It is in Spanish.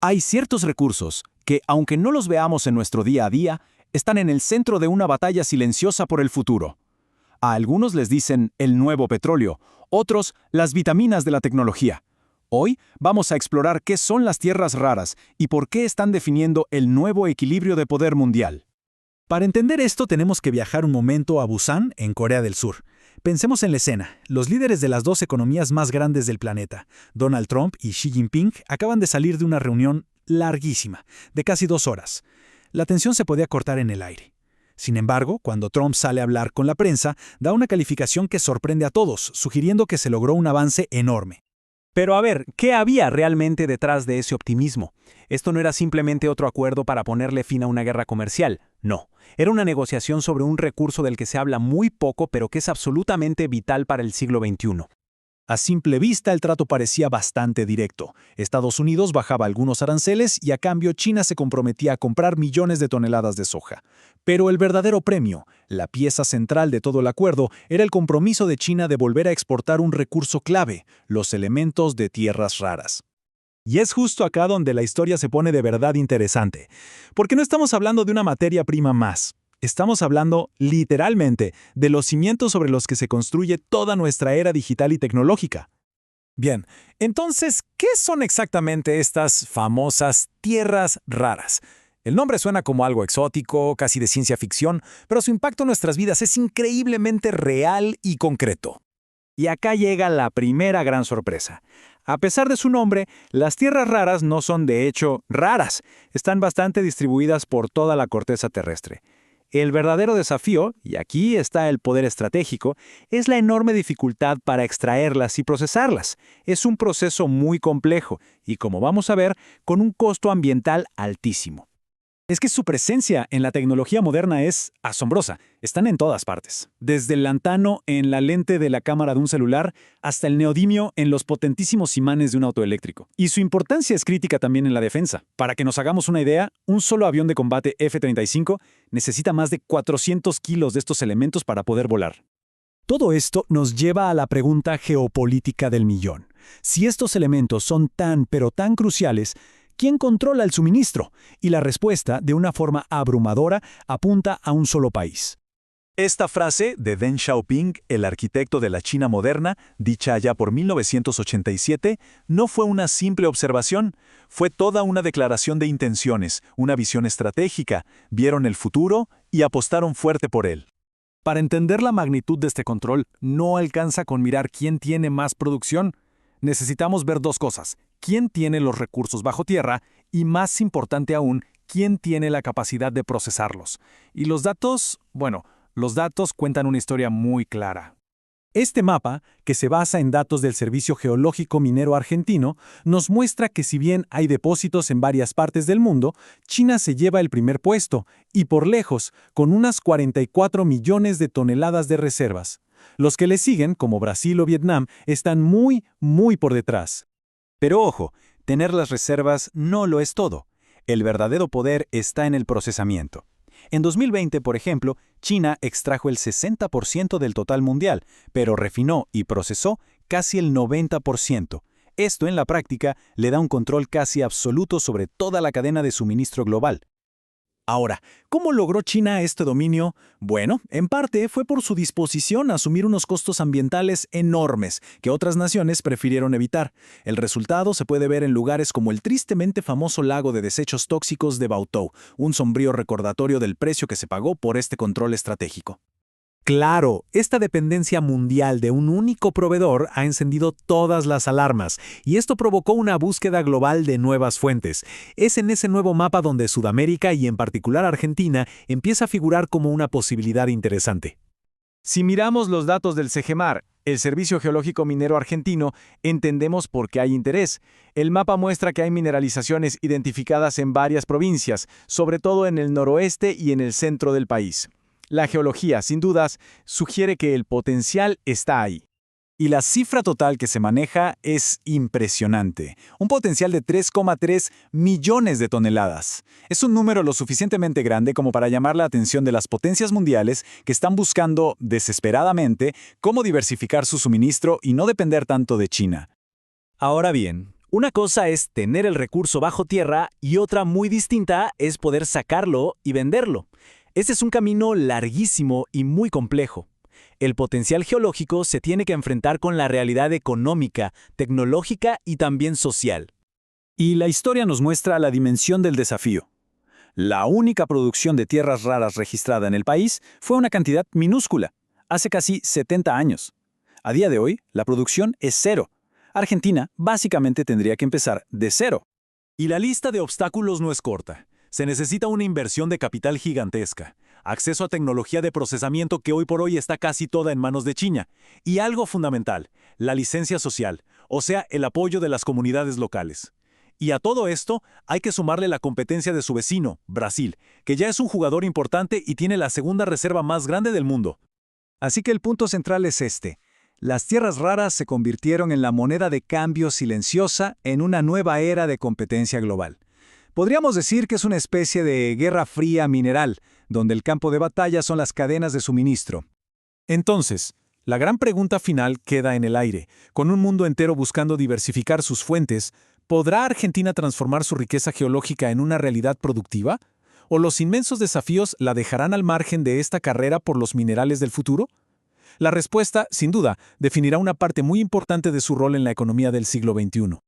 Hay ciertos recursos que, aunque no los veamos en nuestro día a día, están en el centro de una batalla silenciosa por el futuro. A algunos les dicen el nuevo petróleo, otros las vitaminas de la tecnología. Hoy vamos a explorar qué son las tierras raras y por qué están definiendo el nuevo equilibrio de poder mundial. Para entender esto tenemos que viajar un momento a Busan, en Corea del Sur. Pensemos en la escena. Los líderes de las dos economías más grandes del planeta, Donald Trump y Xi Jinping, acaban de salir de una reunión larguísima, de casi 2 horas. La tensión se podía cortar en el aire. Sin embargo, cuando Trump sale a hablar con la prensa, da una calificación que sorprende a todos, sugiriendo que se logró un avance enorme. Pero a ver, ¿qué había realmente detrás de ese optimismo? Esto no era simplemente otro acuerdo para ponerle fin a una guerra comercial, no. Era una negociación sobre un recurso del que se habla muy poco, pero que es absolutamente vital para el siglo XXI. A simple vista, el trato parecía bastante directo. Estados Unidos bajaba algunos aranceles y a cambio China se comprometía a comprar millones de toneladas de soja. Pero el verdadero premio, la pieza central de todo el acuerdo, era el compromiso de China de volver a exportar un recurso clave, los elementos de tierras raras. Y es justo acá donde la historia se pone de verdad interesante, porque no estamos hablando de una materia prima más. Estamos hablando, literalmente, de los cimientos sobre los que se construye toda nuestra era digital y tecnológica. Bien, entonces, ¿qué son exactamente estas famosas tierras raras? El nombre suena como algo exótico, casi de ciencia ficción, pero su impacto en nuestras vidas es increíblemente real y concreto. Y acá llega la primera gran sorpresa. A pesar de su nombre, las tierras raras no son de hecho raras. Están bastante distribuidas por toda la corteza terrestre. El verdadero desafío, y aquí está el poder estratégico, es la enorme dificultad para extraerlas y procesarlas. Es un proceso muy complejo y, como vamos a ver, con un costo ambiental altísimo. Es que su presencia en la tecnología moderna es asombrosa. Están en todas partes. Desde el lantano en la lente de la cámara de un celular hasta el neodimio en los potentísimos imanes de un auto eléctrico. Y su importancia es crítica también en la defensa. Para que nos hagamos una idea, un solo avión de combate F-35 necesita más de 400 kilos de estos elementos para poder volar. Todo esto nos lleva a la pregunta geopolítica del millón. Si estos elementos son tan pero tan cruciales, ¿quién controla el suministro? Y la respuesta, de una forma abrumadora, apunta a un solo país. Esta frase de Deng Xiaoping, el arquitecto de la China moderna, dicha allá por 1987, no fue una simple observación, fue toda una declaración de intenciones, una visión estratégica, vieron el futuro y apostaron fuerte por él. Para entender la magnitud de este control, no alcanza con mirar quién tiene más producción. Necesitamos ver dos cosas: quién tiene los recursos bajo tierra y, más importante aún, quién tiene la capacidad de procesarlos. Y los datos, los datos cuentan una historia muy clara. Este mapa, que se basa en datos del Servicio Geológico Minero Argentino, nos muestra que si bien hay depósitos en varias partes del mundo, China se lleva el primer puesto, y por lejos, con unas 44 millones de toneladas de reservas. Los que le siguen, como Brasil o Vietnam, están muy por detrás. Pero ojo, tener las reservas no lo es todo. El verdadero poder está en el procesamiento. En 2020, por ejemplo, China extrajo el 60% del total mundial, pero refinó y procesó casi el 90%. Esto, en la práctica, le da un control casi absoluto sobre toda la cadena de suministro global. Ahora, ¿cómo logró China este dominio? Bueno, en parte fue por su disposición a asumir unos costos ambientales enormes que otras naciones prefirieron evitar. El resultado se puede ver en lugares como el tristemente famoso lago de desechos tóxicos de Baotou, un sombrío recordatorio del precio que se pagó por este control estratégico. Claro, esta dependencia mundial de un único proveedor ha encendido todas las alarmas, y esto provocó una búsqueda global de nuevas fuentes. Es en ese nuevo mapa donde Sudamérica y en particular Argentina empieza a figurar como una posibilidad interesante. Si miramos los datos del SEGEMAR, el Servicio Geológico Minero Argentino, entendemos por qué hay interés. El mapa muestra que hay mineralizaciones identificadas en varias provincias, sobre todo en el noroeste y en el centro del país. La geología, sin dudas, sugiere que el potencial está ahí. Y la cifra total que se maneja es impresionante. Un potencial de 3,3 millones de toneladas. Es un número lo suficientemente grande como para llamar la atención de las potencias mundiales que están buscando desesperadamente cómo diversificar su suministro y no depender tanto de China. Ahora bien, Una cosa es tener el recurso bajo tierra y otra muy distinta es poder sacarlo y venderlo. Ese es un camino larguísimo y muy complejo. El potencial geológico se tiene que enfrentar con la realidad económica, tecnológica y también social. Y la historia nos muestra la dimensión del desafío. La única producción de tierras raras registrada en el país fue una cantidad minúscula, hace casi 70 años. A día de hoy, la producción es cero. Argentina básicamente tendría que empezar de cero. Y la lista de obstáculos no es corta. Se necesita una inversión de capital gigantesca, acceso a tecnología de procesamiento que hoy por hoy está casi toda en manos de China, y algo fundamental, la licencia social, o sea, el apoyo de las comunidades locales. Y a todo esto hay que sumarle la competencia de su vecino, Brasil, que ya es un jugador importante y tiene la segunda reserva más grande del mundo. Así que el punto central es este. Las tierras raras se convirtieron en la moneda de cambio silenciosa en una nueva era de competencia global. Podríamos decir que es una especie de guerra fría mineral, donde el campo de batalla son las cadenas de suministro. Entonces, la gran pregunta final queda en el aire. Con un mundo entero buscando diversificar sus fuentes, ¿podrá Argentina transformar su riqueza geológica en una realidad productiva? ¿O los inmensos desafíos la dejarán al margen de esta carrera por los minerales del futuro? La respuesta, sin duda, definirá una parte muy importante de su rol en la economía del siglo XXI.